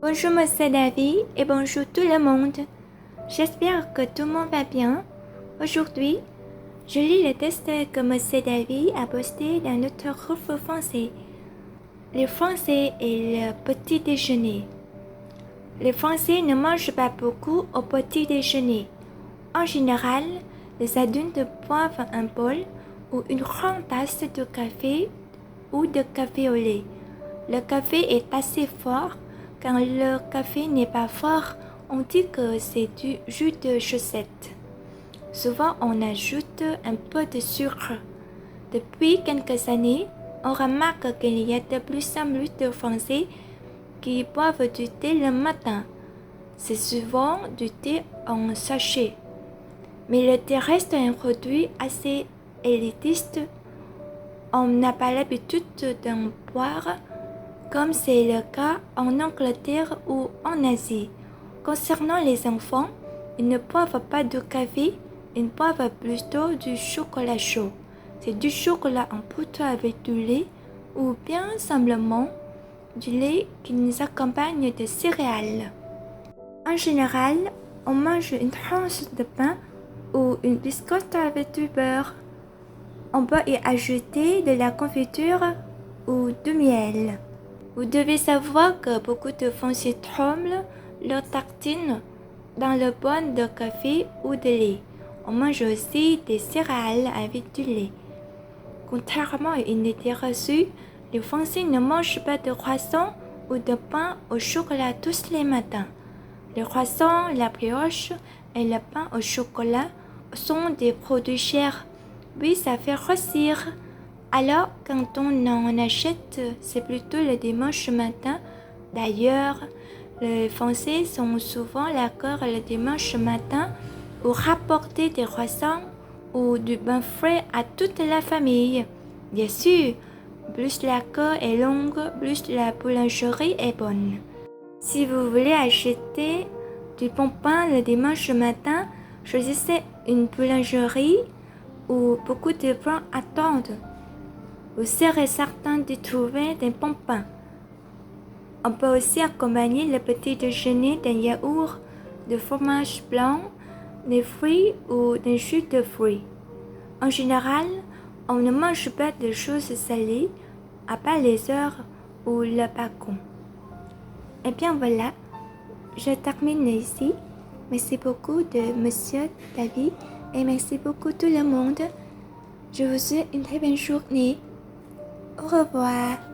Bonjour Monsieur David et bonjour tout le monde. J'espère que tout le monde va bien. Aujourd'hui, je lis le texte que Monsieur David a posté dans notre groupe français. Le français et le petit déjeuner. Les Français ne mangent pas beaucoup au petit déjeuner. En général, les adultes boivent un bol ou une grande tasse de café ou de café au lait. Le café est assez fort. Quand le café n'est pas fort, on dit que c'est du jus de chaussette. Souvent, on ajoute un peu de sucre. Depuis quelques années, on remarque qu'il y a de plus en plus de Français qui boivent du thé le matin. C'est souvent du thé en sachet. Mais le thé reste un produit assez élitiste. On n'a pas l'habitude d'en boire, comme c'est le cas en Angleterre ou en Asie. Concernant les enfants, ils ne boivent pas de café, ils boivent plutôt du chocolat chaud. C'est du chocolat en poudre avec du lait ou bien simplement du lait qui nous accompagne de céréales. En général, on mange une tranche de pain ou une biscotte avec du beurre. On peut y ajouter de la confiture ou du miel. Vous devez savoir que beaucoup de Français tremblent leurs tartines dans le bol de café ou de lait. On mange aussi des céréales avec du lait. Contrairement à une idée reçue, les Français ne mangent pas de croissants ou de pain au chocolat tous les matins. Le croissant, la brioche et le pain au chocolat sont des produits chers, puis ça fait grossir. Alors, quand on en achète, c'est plutôt le dimanche matin. D'ailleurs, les Français sont souvent d'accord le dimanche matin pour rapporter des croissants ou du pain frais à toute la famille. Bien sûr, plus la queue est longue, plus la boulangerie est bonne. Si vous voulez acheter du bon pain le dimanche matin, choisissez une boulangerie où beaucoup de gens attendent. Vous serez certain de trouver des bons pains. On peut aussi accompagner le petit déjeuner d'un yaourt, de fromage blanc, des fruits ou d'un jus de fruits. En général, on ne mange pas de choses salées à part les heures ou le bacon. Et bien voilà, je termine ici. Merci beaucoup de Monsieur David et merci beaucoup tout le monde. Je vous souhaite une très bonne journée. Au revoir.